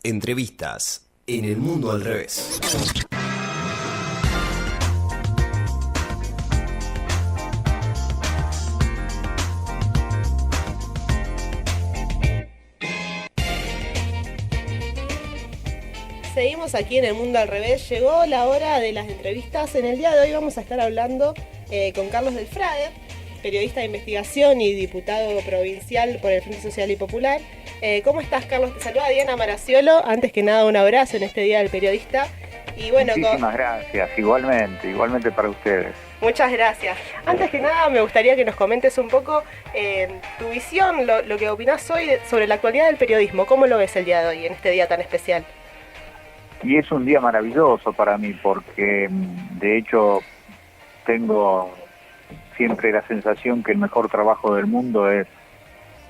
Entrevistas en el mundo al revés. Seguimos aquí en el mundo al revés. Llegó la hora de las entrevistas. En el día de hoy vamos a estar hablando con Carlos Delfrade, periodista de investigación y diputado provincial por el Frente Social y Popular. ¿Cómo estás, Carlos? Te saluda Diana Maraciolo. Antes que nada, un abrazo en este Día del Periodista. Y bueno, muchísimas gracias, igualmente para ustedes. Muchas gracias. Antes que nada, me gustaría que nos comentes un poco tu visión, lo que opinás hoy sobre la actualidad del periodismo. ¿Cómo lo ves el día de hoy, en este día tan especial? Y es un día maravilloso para mí porque, de hecho, tengo siempre la sensación que el mejor trabajo del mundo es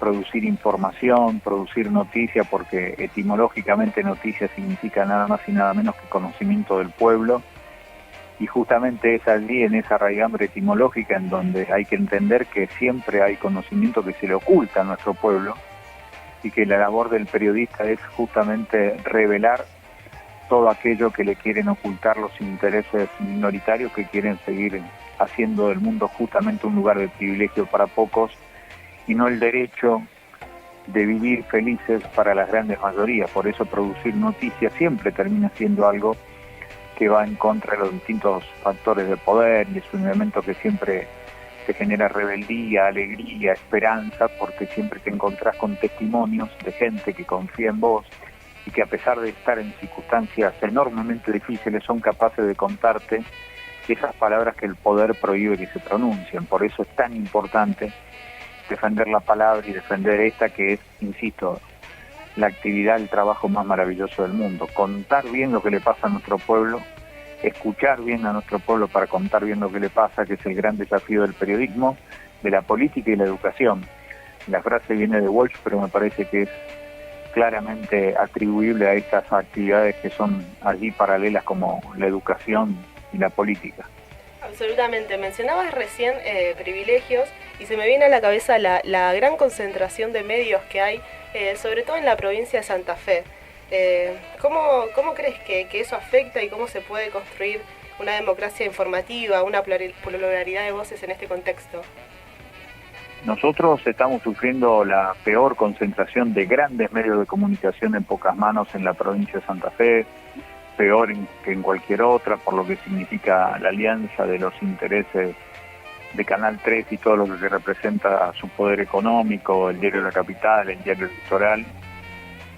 producir información, producir noticia, porque etimológicamente noticia significa nada más y nada menos que conocimiento del pueblo, y justamente es allí, en esa raigambre etimológica, en donde hay que entender que siempre hay conocimiento que se le oculta a nuestro pueblo, y que la labor del periodista es justamente revelar todo aquello que le quieren ocultar los intereses minoritarios que quieren seguir haciendo del mundo justamente un lugar de privilegio para pocos y no el derecho de vivir felices para las grandes mayorías. Por eso producir noticias siempre termina siendo algo que va en contra de los distintos factores de poder, y es un elemento que siempre te genera rebeldía, alegría, esperanza, porque siempre te encontrás con testimonios de gente que confía en vos y que, a pesar de estar en circunstancias enormemente difíciles, son capaces de contarte esas palabras que el poder prohíbe que se pronuncien. Por eso es tan importante defender la palabra y defender esta que es, insisto, la actividad, el trabajo más maravilloso del mundo. Contar bien lo que le pasa a nuestro pueblo, escuchar bien a nuestro pueblo para contar bien lo que le pasa, que es el gran desafío del periodismo, de la política y la educación. La frase viene de Walsh, pero me parece que es claramente atribuible a estas actividades que son allí paralelas, como la educación y la política. Absolutamente. Mencionabas recién privilegios, y se me viene a la cabeza la gran concentración de medios que hay, sobre todo en la provincia de Santa Fe. ¿Cómo crees que eso afecta y cómo se puede construir una democracia informativa, una pluralidad de voces en este contexto? Nosotros estamos sufriendo la peor concentración de grandes medios de comunicación en pocas manos en la provincia de Santa Fe, peor que en cualquier otra, por lo que significa la alianza de los intereses de Canal 3 y todo lo que representa su poder económico, el diario La Capital, el diario Litoral,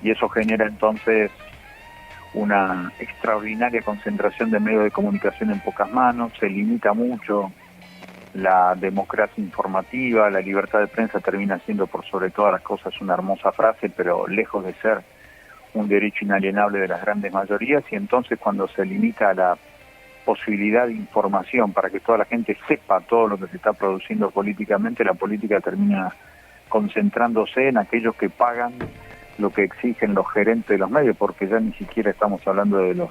y eso genera entonces una extraordinaria concentración de medios de comunicación en pocas manos, se limita mucho la democracia informativa, la libertad de prensa termina siendo por sobre todas las cosas una hermosa frase, pero lejos de ser un derecho inalienable de las grandes mayorías, y entonces cuando se limita a la posibilidad de información para que toda la gente sepa todo lo que se está produciendo políticamente, la política termina concentrándose en aquellos que pagan lo que exigen los gerentes de los medios, porque ya ni siquiera estamos hablando de los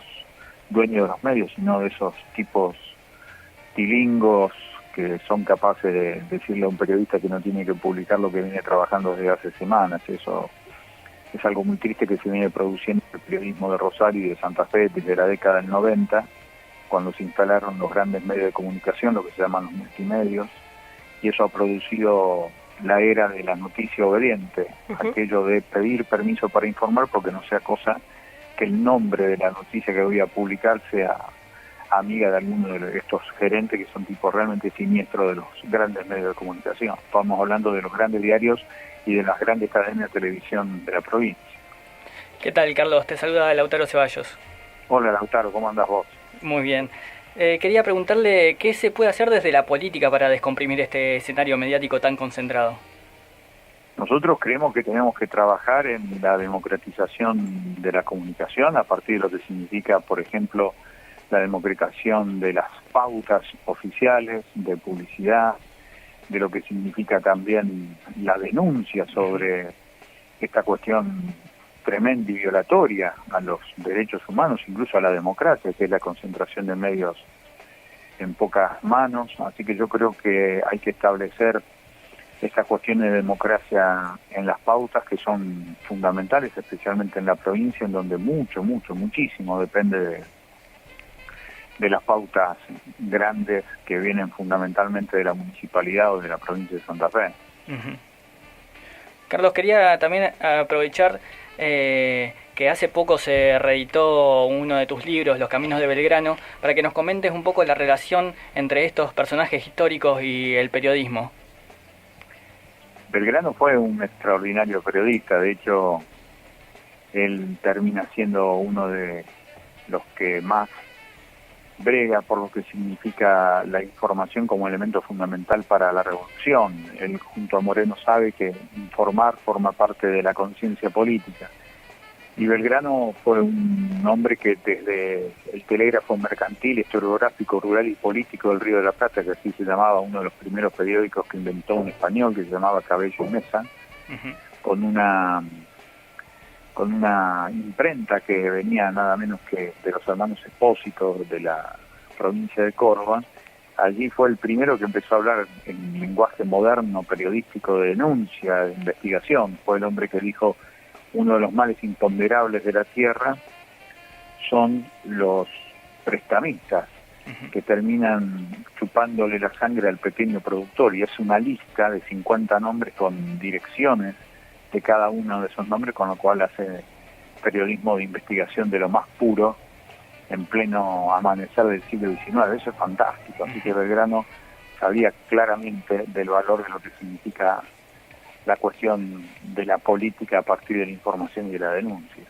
dueños de los medios, sino de esos tipos tilingos que son capaces de decirle a un periodista que no tiene que publicar lo que viene trabajando desde hace semanas. Eso es algo muy triste que se viene produciendo en el periodismo de Rosario y de Santa Fe desde la década del 90, cuando se instalaron los grandes medios de comunicación, lo que se llaman los multimedios, y eso ha producido la era de la noticia obediente, aquello de pedir permiso para informar porque no sea cosa que el nombre de la noticia que voy a publicar sea amiga de alguno de estos gerentes que son tipos realmente siniestros de los grandes medios de comunicación. Estamos hablando de los grandes diarios y de las grandes cadenas de televisión de la provincia. ¿Qué tal, Carlos? Te saluda Lautaro Ceballos. Hola, Lautaro, ¿cómo andás vos? Muy bien. Quería preguntarle qué se puede hacer desde la política para descomprimir este escenario mediático tan concentrado. Nosotros creemos que tenemos que trabajar en la democratización de la comunicación a partir de lo que significa, por ejemplo, la democratización de las pautas oficiales de publicidad, de lo que significa también la denuncia sobre esta cuestión tremenda y violatoria a los derechos humanos, incluso a la democracia, que es la concentración de medios en pocas manos. Así que yo creo que hay que establecer estas cuestiones de democracia en las pautas que son fundamentales, especialmente en la provincia, en donde muchísimo depende de las pautas grandes que vienen fundamentalmente de la municipalidad o de la provincia de Santa Fe. Uh-huh. Carlos, quería también aprovechar que hace poco se reeditó uno de tus libros, Los Caminos de Belgrano, para que nos comentes un poco la relación entre estos personajes históricos y el periodismo. Belgrano fue un extraordinario periodista, de hecho, él termina siendo uno de los que más brega por lo que significa la información como elemento fundamental para la revolución. Él, junto a Moreno, sabe que informar forma parte de la conciencia política. Y Belgrano fue un hombre que desde el telégrafo mercantil, historiográfico, rural y político del Río de la Plata, que así se llamaba, uno de los primeros periódicos que inventó un español que se llamaba Cabello y Mesa, uh-huh, con una imprenta que venía nada menos que de los hermanos Expósitos de la provincia de Córdoba. Allí fue el primero que empezó a hablar en lenguaje moderno, periodístico, de denuncia, de investigación. Fue el hombre que dijo: uno de los males imponderables de la tierra son los prestamistas, uh-huh, que terminan chupándole la sangre al pequeño productor, y es una lista de 50 nombres con direcciones de cada uno de esos nombres, con lo cual hace periodismo de investigación de lo más puro en pleno amanecer del siglo XIX. Eso es fantástico. Así que Belgrano sabía claramente del valor de lo que significa la cuestión de la política a partir de la información y de la denuncia.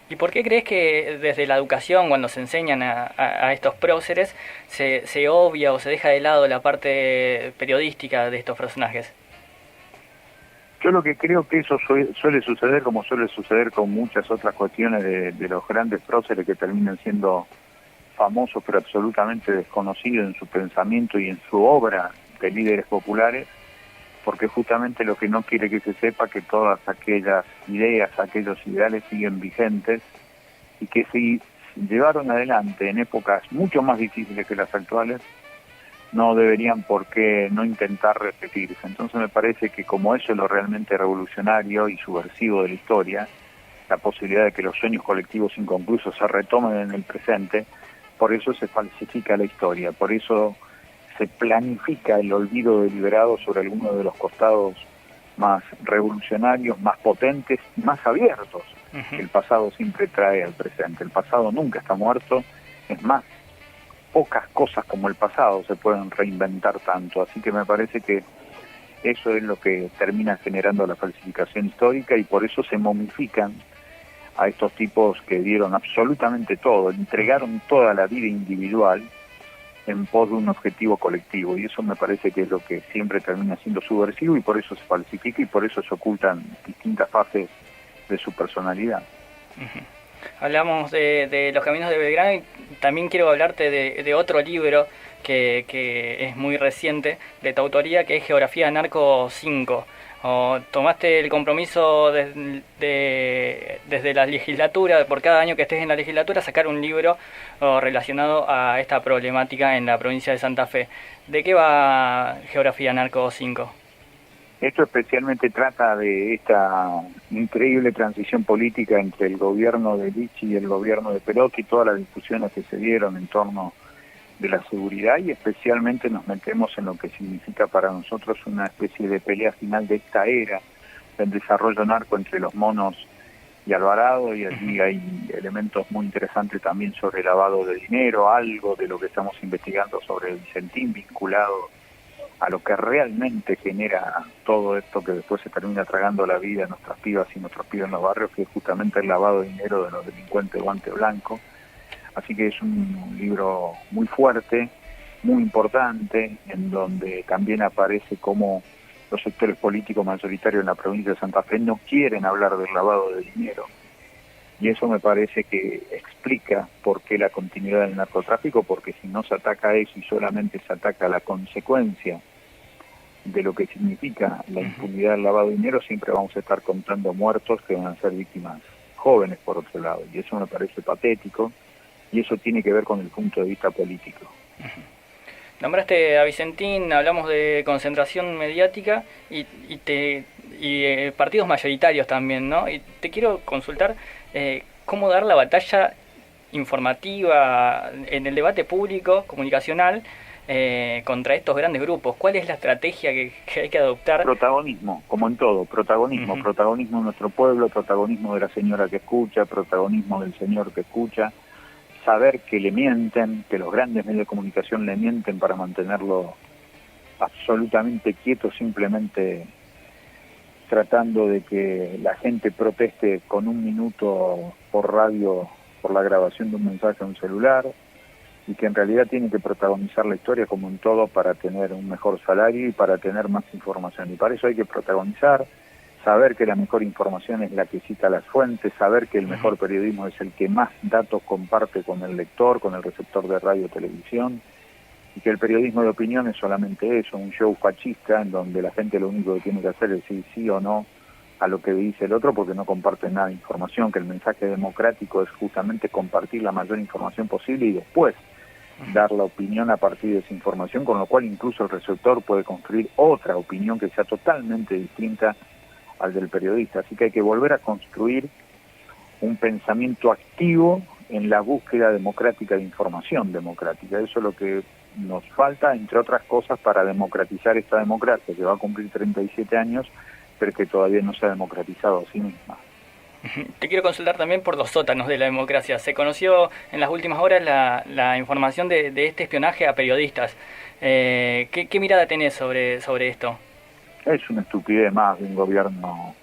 ¿Y por qué crees que desde la educación, cuando se enseñan a estos próceres, se obvia o se deja de lado la parte periodística de estos personajes? Yo lo que creo que eso suele suceder, como suele suceder con muchas otras cuestiones de los grandes próceres que terminan siendo famosos pero absolutamente desconocidos en su pensamiento y en su obra de líderes populares, porque justamente lo que no quiere que se sepa que todas aquellas ideas, aquellos ideales siguen vigentes y que si llevaron adelante en épocas mucho más difíciles que las actuales, no deberían por qué no intentar repetirse. Entonces me parece que como eso es lo realmente revolucionario y subversivo de la historia, la posibilidad de que los sueños colectivos inconclusos se retomen en el presente, por eso se falsifica la historia, por eso se planifica el olvido deliberado sobre algunos de los costados más revolucionarios, más potentes, más abiertos, uh-huh, que el pasado siempre trae al presente. El pasado nunca está muerto, es más, pocas cosas como el pasado se pueden reinventar tanto, así que me parece que eso es lo que termina generando la falsificación histórica, y por eso se momifican a estos tipos que dieron absolutamente todo, entregaron toda la vida individual en pos de un objetivo colectivo, y eso me parece que es lo que siempre termina siendo subversivo, y por eso se falsifica y por eso se ocultan distintas fases de su personalidad. Uh-huh. Hablamos de Los Caminos de Belgrano y también quiero hablarte de otro libro que es muy reciente de tu autoría, que es Geografía Narco 5. Tomaste el compromiso desde la legislatura, por cada año que estés en la legislatura, sacar un libro relacionado a esta problemática en la provincia de Santa Fe. ¿De qué va Geografía Narco 5? Esto especialmente trata de esta increíble transición política entre el gobierno de Lichi y el gobierno de Perotti, todas las discusiones que se dieron en torno de la seguridad, y especialmente nos metemos en lo que significa para nosotros una especie de pelea final de esta era del desarrollo narco entre los monos y Alvarado, y allí hay elementos muy interesantes también sobre lavado de dinero, algo de lo que estamos investigando sobre el Vicentín vinculado a lo que realmente genera todo esto que después se termina tragando la vida a nuestras pibas y nuestros pibes en los barrios, que es justamente el lavado de dinero de los delincuentes guante blanco. Así que es un libro muy fuerte, muy importante, en donde también aparece cómo los sectores políticos mayoritarios en la provincia de Santa Fe no quieren hablar del lavado de dinero. Y eso me parece que explica por qué la continuidad del narcotráfico, porque si no se ataca eso y solamente se ataca la consecuencia de lo que significa la impunidad del lavado de dinero, siempre vamos a estar contando muertos que van a ser víctimas jóvenes por otro lado. Y eso me parece patético, y eso tiene que ver con el punto de vista político. Nombraste a Vicentín, hablamos de concentración mediática y partidos mayoritarios también, ¿no? Y te quiero consultar cómo dar la batalla informativa en el debate público, comunicacional, contra estos grandes grupos. ¿Cuál es la estrategia que hay que adoptar? Protagonismo, como en todo, protagonismo. Uh-huh. Protagonismo de nuestro pueblo, protagonismo de la señora que escucha, protagonismo del señor que escucha. Saber que le mienten, que los grandes medios de comunicación le mienten para mantenerlo absolutamente quieto, simplemente tratando de que la gente proteste con un minuto por radio por la grabación de un mensaje a un celular, y que en realidad tiene que protagonizar la historia como en todo para tener un mejor salario y para tener más información. Y para eso hay que protagonizar, saber que la mejor información es la que cita las fuentes, saber que el mejor periodismo es el que más datos comparte con el lector, con el receptor de radio o televisión, y que el periodismo de opinión es solamente eso, un show fascista en donde la gente lo único que tiene que hacer es decir sí o no a lo que dice el otro porque no comparte nada de información, que el mensaje democrático es justamente compartir la mayor información posible y después dar la opinión a partir de esa información, con lo cual incluso el receptor puede construir otra opinión que sea totalmente distinta al del periodista. Así que hay que volver a construir un pensamiento activo en la búsqueda democrática de información democrática. Eso es lo que nos falta, entre otras cosas, para democratizar esta democracia, que va a cumplir 37 años, pero que todavía no se ha democratizado a sí misma. Te quiero consultar también por los sótanos de la democracia. Se conoció en las últimas horas la información de este espionaje a periodistas. ¿Qué mirada tenés sobre esto? Es una estupidez más de un gobierno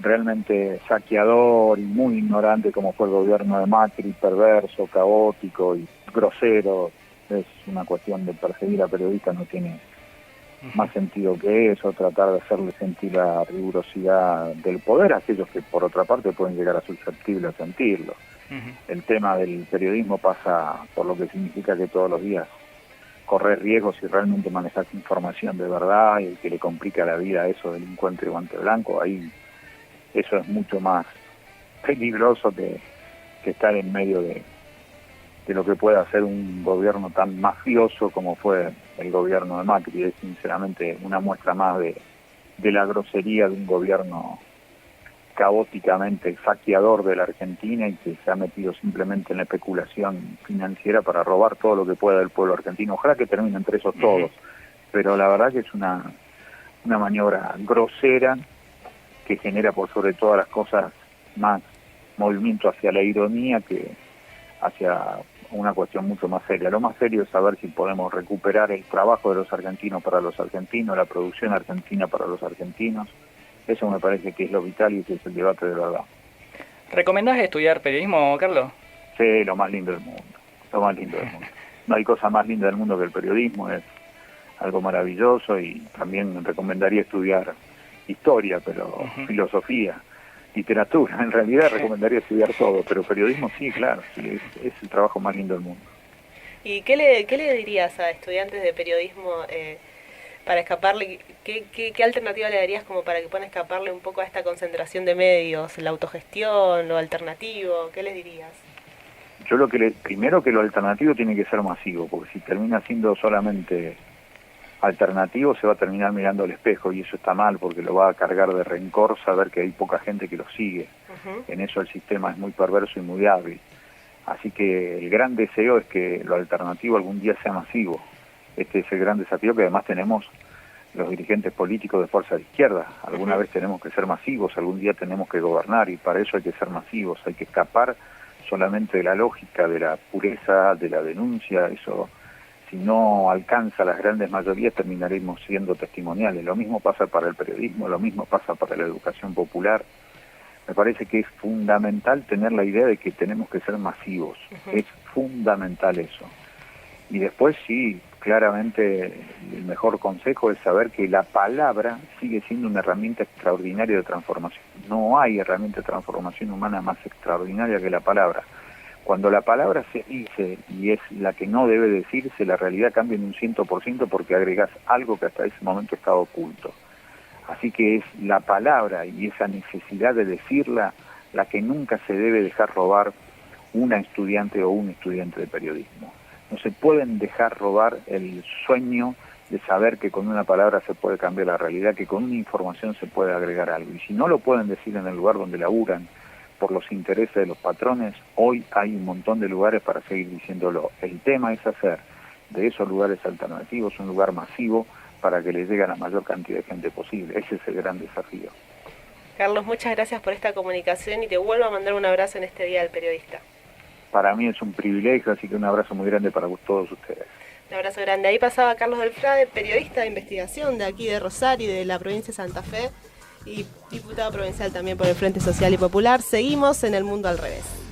realmente saqueador y muy ignorante como fue el gobierno de Macri, perverso, caótico y grosero. Es una cuestión de perseguir a periodistas, no tiene más sentido que eso, tratar de hacerle sentir la rigurosidad del poder a aquellos que por otra parte pueden llegar a susceptibles a sentirlo. El tema del periodismo pasa por lo que significa que todos los días correr riesgos si realmente manejas información de verdad y que le complica la vida a esos delincuentes de guante blanco. Ahí eso es mucho más peligroso que estar en medio de lo que puede hacer un gobierno tan mafioso como fue el gobierno de Macri. Es sinceramente una muestra más de la grosería de un gobierno caóticamente saqueador de la Argentina y que se ha metido simplemente en la especulación financiera para robar todo lo que pueda del pueblo argentino. Ojalá que terminen presos todos, pero la verdad que es una maniobra grosera que genera por sobre todas las cosas más movimiento hacia la ironía que hacia una cuestión mucho más seria. Lo más serio es saber si podemos recuperar el trabajo de los argentinos para los argentinos, la producción argentina para los argentinos. Eso me parece que es lo vital y que es el debate de verdad. ¿Recomendás estudiar periodismo, Carlos? Sí, lo más lindo del mundo. Lo más lindo del mundo. No hay cosa más linda del mundo que el periodismo, es algo maravilloso, y también recomendaría estudiar historia, pero filosofía, literatura. En realidad recomendaría estudiar todo, pero periodismo sí, claro, sí, es el trabajo más lindo del mundo. ¿Y qué le dirías a estudiantes de periodismo para escaparle? ¿Qué alternativa le darías como para que puedan escaparle un poco a esta concentración de medios, la autogestión, lo alternativo? ¿Qué les dirías? Yo primero que lo alternativo tiene que ser masivo, porque si termina siendo solamente alternativo se va a terminar mirando al espejo, y eso está mal porque lo va a cargar de rencor saber que hay poca gente que lo sigue. En eso el sistema es muy perverso y muy hábil. Así que el gran deseo es que lo alternativo algún día sea masivo. Este es el gran desafío que además tenemos los dirigentes políticos de fuerza de izquierda. Alguna vez tenemos que ser masivos, algún día tenemos que gobernar, y para eso hay que ser masivos, hay que escapar solamente de la lógica, de la pureza, de la denuncia. Eso, si no alcanza las grandes mayorías, terminaremos siendo testimoniales. Lo mismo pasa para el periodismo, lo mismo pasa para la educación popular. Me parece que es fundamental tener la idea de que tenemos que ser masivos. Es fundamental eso. Y después sí, claramente el mejor consejo es saber que la palabra sigue siendo una herramienta extraordinaria de transformación. No hay herramienta de transformación humana más extraordinaria que la palabra. Cuando la palabra se dice y es la que no debe decirse, la realidad cambia en un 100% porque agregás algo que hasta ese momento estaba oculto. Así que es la palabra y esa necesidad de decirla la que nunca se debe dejar robar una estudiante o un estudiante de periodismo. No se pueden dejar robar el sueño de saber que con una palabra se puede cambiar la realidad, que con una información se puede agregar algo. Y si no lo pueden decir en el lugar donde laburan por los intereses de los patrones, hoy hay un montón de lugares para seguir diciéndolo. El tema es hacer de esos lugares alternativos un lugar masivo para que le llegue a la mayor cantidad de gente posible. Ese es el gran desafío. Carlos, muchas gracias por esta comunicación y te vuelvo a mandar un abrazo en este Día del Periodista. Para mí es un privilegio, así que un abrazo muy grande para todos ustedes. Un abrazo grande. Ahí pasaba Carlos Delfrade, periodista de investigación de aquí de Rosario y de la provincia de Santa Fe y diputado provincial también por el Frente Social y Popular. Seguimos en El Mundo al Revés.